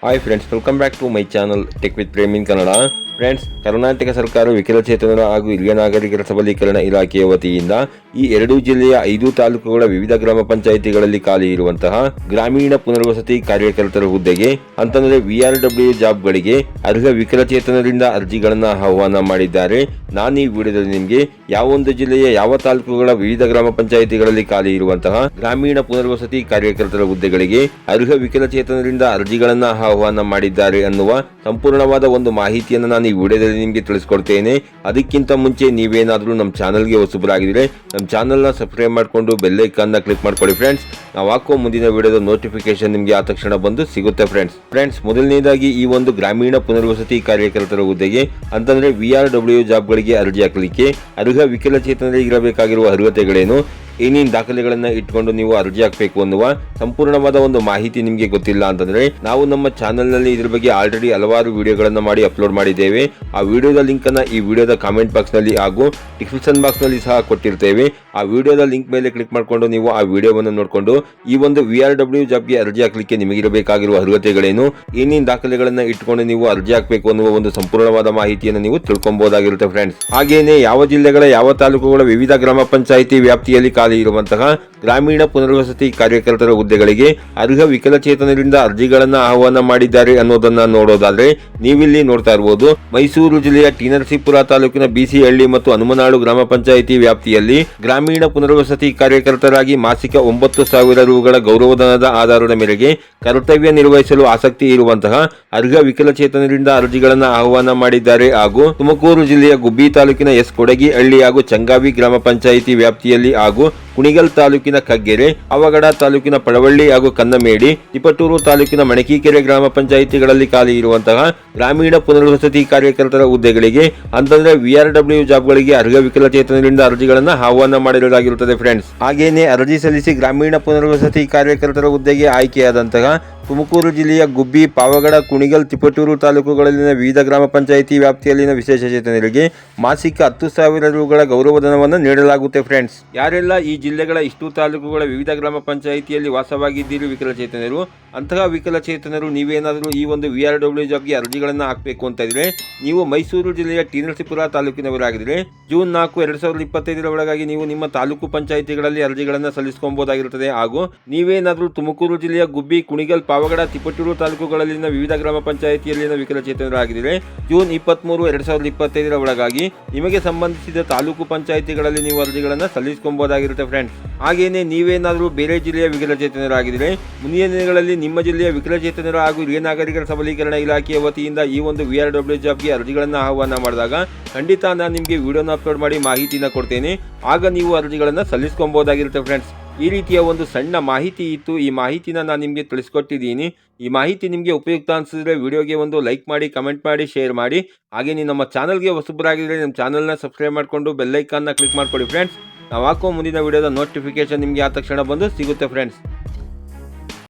Hi friends, welcome back to my channel tech with Prem in Kannada. Friends, Karnataka ಸರ್ಕಾರ ವಿಕಲಚೇತನರ ಹಾಗೂ ಹಿರಿಯ ನಾಗರಿಕರ ಸಬಲೀಕರಣ ಇಲಾಖೆಯ ವತಿಯಿಂದ ಈ ಎರಡೂ ಜಿಲ್ಲೆಯ 5 ತಾಲೂಕುಗಳ ವಿವಿಧ ಗ್ರಾಮ ಪಂಚಾಯಿತಿಗಳಲ್ಲಿ ಖಾಲಿ ಇರುವಂತಹ ಗ್ರಾಮೀಣ ಪುನರ್ವಸತಿ ಕಾರ್ಯಕರ್ತರ ಹುದ್ದೆಗೆ ಅಂತಂದರೆ VRW ಜಾಬ್ಗಳಿಗೆ ಅರ್ಹ ವಿಕಲಚೇತನರಿಂದ ಅರ್ಜಿಗಳನ್ನು ಆಹ್ವಾನ ಮಾಡಿದ್ದಾರೆ. ನಾನು ಈ ವಿಡಿಯೋದಲ್ಲಿ ನಿಮಗೆ ಯಾವೊಂದು ಜಿಲ್ಲೆಯ ಯಾವ ತಾಲೂಕುಗಳ ವಿವಿಧ ಗ್ರಾಮ ಪಂಚಾಯಿತಿಗಳಲ್ಲಿ ಖಾಲಿ ಇರುವಂತಹ ಗ್ರಾಮೀಣ ಪುನರ್ವಸತಿ ಕಾರ್ಯಕರ್ತರ ಹುದ್ದೆಗಳಿಗೆ ಅರ್ಹ ವಿಕಲಚೇತನರಿಂದ ಅರ್ಜಿಗಳನ್ನು ಆಹ್ವಾನ ಮಾಡಿದ್ದಾರೆ ಅನ್ನುವ ಸಂಪೂರ್ಣವಾದ ಒಂದು ಮಾಹಿತಿಯನ್ನು ನಾನು ಈ ವಿಡಿಯೋದಲ್ಲಿ ನಿಮಗೆ ತಿಳಿಸ್ಕೊಡ್ತೇನೆ. ಅದಕ್ಕಿಂತ ಮುಂಚೆ ನೀವೇನಾದರೂ ನಮ್ಮ ಚಾನಲ್ಗೆ ಹೊಸಬರಾಗಿದ್ರೆ ನಮ್ಮ ಚಾನಲ್ನ ಸಬ್ಸ್ಕ್ರೈಬ್ ಮಾಡಿಕೊಂಡು ಬೆಲ್ ಐಕಾನ್ನ ಕ್ಲಿಕ್ ಮಾಡ್ಕೊಳ್ಳಿ ಫ್ರೆಂಡ್ಸ್. ನಾವು ಹಾಕುವ ಮುಂದಿನ ವಿಡಿಯೋದ ನೋಟಿಫಿಕೇಶನ್ ನಿಮಗೆ ಆ ತಕ್ಷಣ ಬಂದು ಸಿಗುತ್ತೆ ಫ್ರೆಂಡ್ಸ್. ಮೊದಲನೇದಾಗಿ ಈ ಒಂದು ಗ್ರಾಮೀಣ ಪುನರ್ವಸತಿ ಕಾರ್ಯಕರ್ತರ ಹುದ್ದೆಗೆ ಅಂತಂದ್ರೆ VRW ಜಾಬ್ಗಳಿಗೆ ಅರ್ಜಿ ಹಾಕಲಿಕ್ಕೆ ಅರ್ಹ ವಿಕಲಚೇತನರಿಗೆ ಇರಬೇಕಾಗಿರುವ ಅರ್ಹತೆಗಳೇನು, ಏನೇನು ದಾಖಲೆಗಳನ್ನು ಇಟ್ಕೊಂಡು ನೀವು ಅರ್ಜಿ ಹಾಕಬೇಕು ಅನ್ನುವ ಸಂಪೂರ್ಣವಾದ ಒಂದು ಮಾಹಿತಿ ನಿಮಗೆ ಗೊತ್ತಿಲ್ಲ ಅಂತಂದ್ರೆ ನಾವು ನಮ್ಮ ಚಾನಲ್ನಲ್ಲಿ ಇದ್ರ ಬಗ್ಗೆ ಆಲ್ರೆಡಿ ಹಲವಾರು ವಿಡಿಯೋಗಳನ್ನು ಮಾಡಿ ಅಪ್ಲೋಡ್ ಮಾಡಿದ್ದೇವೆ. ಆ ವಿಡಿಯೋದ ಲಿಂಕ್ ಅನ್ನ ಈ ವಿಡಿಯೋದ ಕಾಮೆಂಟ್ ಬಾಕ್ಸ್ ನಲ್ಲಿ ಹಾಗೂ ಡಿಸ್ಕ್ರಿಪ್ಷನ್ ಬಾಕ್ಸ್ ನಲ್ಲಿ ಸಹ ಕೊಟ್ಟಿರ್ತೇವೆ. ಆ ವಿಡಿಯೋದ ಲಿಂಕ್ ಮೇಲೆ ಕ್ಲಿಕ್ ಮಾಡಿಕೊಂಡು ನೀವು ಆ ವಿಡಿಯೋವನ್ನು ನೋಡಿಕೊಂಡು ಈ ಒಂದು VRW ಜಾಬ್ಗೆ ಅರ್ಜಿ ಹಾಕಲಿಕ್ಕೆ ನಿಮಗಿರಬೇಕಾಗಿರುವ ಅರ್ಹತೆಗಳೇನು, ಏನೇನು ದಾಖಲೆಗಳನ್ನು ಇಟ್ಕೊಂಡು ನೀವು ಅರ್ಜಿ ಹಾಕಬೇಕು ಅನ್ನುವ ಒಂದು ಸಂಪೂರ್ಣವಾದ ಮಾಹಿತಿಯನ್ನು ನೀವು ತಿಳ್ಕೊಬಹುದಾಗಿರುತ್ತೆ ಫ್ರೆಂಡ್ಸ್. ಹಾಗೇನೆ ಯಾವ ಜಿಲ್ಲೆಗಳ ಯಾವ ತಾಲೂಕುಗಳ ವಿವಿಧ ಗ್ರಾಮ ಪಂಚಾಯಿತಿ ವ್ಯಾಪ್ತಿಯಲ್ಲಿ ಇರುವಂತಹ ಗ್ರಾಮೀಣ ಪುನರ್ವಸತಿ ಕಾರ್ಯಕರ್ತರ ಹುದ್ದೆಗಳಿಗೆ ಅರ್ಹ ವಿಕಲಚೇತನರಿಂದ ಅರ್ಜಿಗಳನ್ನು ಆಹ್ವಾನ ಮಾಡಿದ್ದಾರೆ ಅನ್ನೋದನ್ನ ನೋಡೋದಾದ್ರೆ ನೀವಿಲ್ಲಿ ನೋಡ್ತಾ ಇರಬಹುದು. ಮೈಸೂರು ಜಿಲ್ಲೆಯ ಟಿ ನರಸೀಪುರ ತಾಲೂಕಿನ BC ಹಳ್ಳಿ ಮತ್ತು ಹನುಮನಾಳು ಗ್ರಾಮ ಪಂಚಾಯಿತಿ ವ್ಯಾಪ್ತಿಯಲ್ಲಿ ಗ್ರಾಮೀಣ ಪುನರ್ವಸತಿ ಕಾರ್ಯಕರ್ತರಾಗಿ ಮಾಸಿಕ 9,000 ರೂಗಳ ಗೌರವಧನದ ಆಧಾರದ ಮೇರೆಗೆ ಕರ್ತವ್ಯ ನಿರ್ವಹಿಸಲು ಆಸಕ್ತಿ ಇರುವಂತಹ ಅರ್ಹ ವಿಕಲಚೇತನರಿಂದ ಅರ್ಜಿಗಳನ್ನು ಆಹ್ವಾನ ಮಾಡಿದ್ದಾರೆ. ಹಾಗೂ ತುಮಕೂರು ಜಿಲ್ಲೆಯ ಗುಬ್ಬಿ ತಾಲೂಕಿನ ಕೊಡಗಿಹಳ್ಳಿ ಹಾಗೂ ಚಂಗಾವಿ ಗ್ರಾಮ ಪಂಚಾಯಿತಿ ವ್ಯಾಪ್ತಿಯಲ್ಲಿ ಹಾಗೂ ಕುಣಿಗಲ್ ತಾಲೂಕಿನ ಕಗ್ಗೆರೆ, ಅವಘಡ ತಾಲೂಕಿನ ಪಡವಳ್ಳಿ ಹಾಗೂ ಕನ್ನಮೇಡಿ, ತಿಪಟೂರು ತಾಲೂಕಿನ ಮಣಕೀಕೆರೆ ಗ್ರಾಮ ಪಂಚಾಯಿತಿಗಳಲ್ಲಿ ಖಾಲಿ ಇರುವಂತಹ ಗ್ರಾಮೀಣ ಪುನರ್ವಸತಿ ಕಾರ್ಯಕರ್ತರ ಹುದ್ದೆಗಳಿಗೆ ಅಂತಂದ್ರೆ VRW ಜಾಬ್ಗಳಿಗೆ ಅರ್ಹ ವಿಕಲಚೇತನರಿಂದ ಅರ್ಜಿಗಳನ್ನು ಆಹ್ವಾನ ಮಾಡಿರುವುದಾಗಿರುತ್ತದೆ ಫ್ರೆಂಡ್ಸ್. ಹಾಗೇನೆ ಅರ್ಜಿ ಸಲ್ಲಿಸಿ ಗ್ರಾಮೀಣ ಪುನರ್ವಸತಿ ಕಾರ್ಯಕರ್ತರ ಹುದ್ದೆಗೆ ಆಯ್ಕೆಯಾದಂತಹ ತುಮಕೂರು ಜಿಲ್ಲೆಯ ಗುಬ್ಬಿ, ಪಾವಗಡ, ಕುಣಿಗಲ್, ತಿಪಟೂರು ತಾಲೂಕುಗಳಲ್ಲಿನ ವಿವಿಧ ಗ್ರಾಮ ಪಂಚಾಯಿತಿ ವ್ಯಾಪ್ತಿಯಲ್ಲಿನ ವಿಶೇಷಚೇತನರಿಗೆ ಮಾಸಿಕ 10,000 ರೂಗಳ ಗೌರವಧನವನ್ನು ನೀಡಲಾಗುತ್ತೆ ಫ್ರೆಂಡ್ಸ್. ಯಾರೆಲ್ಲ ಈ ಜಿಲ್ಲೆಗಳ ಇಷ್ಟು ತಾಲೂಕುಗಳ ವಿವಿಧ ಗ್ರಾಮ ಪಂಚಾಯಿತಿಯಲ್ಲಿ ವಾಸವಾಗಿದ್ದೀರಿ ವಿಕಲಚೇತನರು, ಅಂತಹ ವಿಕಲಚೇತನರು ನೀವೇನಾದರೂ ಈ ಒಂದು VRW ಜಾಬ್ಗೆ ಅರ್ಜಿಗಳನ್ನು ಹಾಕಬೇಕು ಅಂತ ಇದ್ರೆ ನೀವು ಮೈಸೂರು ಜಿಲ್ಲೆಯ ಟಿ ನರಸೀಪುರ ತಾಲೂಕಿನವರಾಗಿದ್ದರೆ ಜೂನ್ 4, 2025 ಒಳಗಾಗಿ ನೀವು ನಿಮ್ಮ ತಾಲೂಕು ಪಂಚಾಯಿತಿಗಳಲ್ಲಿ ಅರ್ಜಿಗಳನ್ನು ಸಲ್ಲಿಸಿಕೊಳ್ಳಬಹುದಾಗಿರುತ್ತದೆ. ಹಾಗೂ ನೀವೇನಾದರೂ ತುಮಕೂರು ಜಿಲ್ಲೆಯ ಗುಬ್ಬಿ, ಕುಣಿಗಲ್, ಪಾವಗಡ, ತಿಪಟೂರು ತಾಲೂಕುಗಳಲ್ಲಿನ ವಿವಿಧ ಗ್ರಾಮ ಪಂಚಾಯಿತಿಯಲ್ಲಿನ ವಿಕಲಚೇತನರಾಗಿದ್ದರೆ ಜೂನ್ 23, 2025 ಒಳಗಾಗಿ ನಿಮಗೆ ಸಂಬಂಧಿಸಿದ ತಾಲೂಕು ಪಂಚಾಯಿತಿಗಳಲ್ಲಿ ನೀವು ಅರ್ಜಿಗಳನ್ನು ಸಲ್ಲಿಸಿಕೊಳ್ಳಬಹುದಾಗಿರುತ್ತೆ ಫ್ರೆಂಡ್ಸ್. ಹಾಗೇನೆ ನೀವೇನಾದರೂ ಬೇರೆ ಜಿಲ್ಲೆಯ ವಿಕಲಚೇತನರಾಗಿದ್ದರೆ ಮುಂದಿನ ದಿನಗಳಲ್ಲಿ ನಿಮ್ಮ ಜಿಲ್ಲೆಯ ವಿಕಲಚೇತನರ ಹಾಗೂ ಹಿರಿಯ ನಾಗರಿಕರ ಸಬಲೀಕರಣ ಇಲಾಖೆಯ ವತಿಯಿಂದ ಈ ಒಂದು VRW ಜಾಬ್ಗೆ ಅರ್ಜಿಗಳನ್ನು ಆಹ್ವಾನ ಮಾಡಿದಾಗ ಖಂಡಿತ ನಾನು ನಿಮಗೆ ವಿಡಿಯೋನ ಅಪ್ಲೋಡ್ ಮಾಡಿ ಮಾಹಿತಿನ ಕೊಡ್ತೇನೆ. ಆಗ ನೀವು ಅರ್ಜಿಗಳನ್ನು ಸಲ್ಲಿಸಿಕೊಳ್ಳಬಹುದಾಗಿರುತ್ತೆ ಫ್ರೆಂಡ್ಸ್. ಈ ರೀತಿಯ ಒಂದು ಸಣ್ಣ ಮಾಹಿತಿ ಇತ್ತು. ಈ ಮಾಹಿತಿನ ನಾನು ನಿಮಗೆ ತಿಳಿಸ್ಕೊಟ್ಟಿದ್ದೀನಿ. ಈ ಮಾಹಿತಿ ನಿಮಗೆ ಉಪಯುಕ್ತ ಅನಿಸಿದ್ರೆ ವಿಡಿಯೋಗೆ ಒಂದು ಲೈಕ್ ಮಾಡಿ, ಕಮೆಂಟ್ ಮಾಡಿ, ಶೇರ್ ಮಾಡಿ. ಹಾಗೆ ನೀವು ನಮ್ಮ ಚಾನಲ್ಗೆ ಹೊಸಬರಾಗಿದ್ದರೆ ನಮ್ಮ ಚಾನಲ್ನ ಸಬ್ಸ್ಕ್ರೈಬ್ ಮಾಡಿಕೊಂಡು ಬೆಲ್ ಐಕಾನ್ನ ಕ್ಲಿಕ್ ಮಾಡ್ಕೊಳ್ಳಿ ಫ್ರೆಂಡ್ಸ್. ನಾವು ಹಾಕೋ ಮುಂದಿನ ವಿಡಿಯೋದ ನೋಟಿಫಿಕೇಶನ್ ನಿಮಗೆ ಆ ತಕ್ಷಣ ಬಂದು ಸಿಗುತ್ತೆ ಫ್ರೆಂಡ್ಸ್.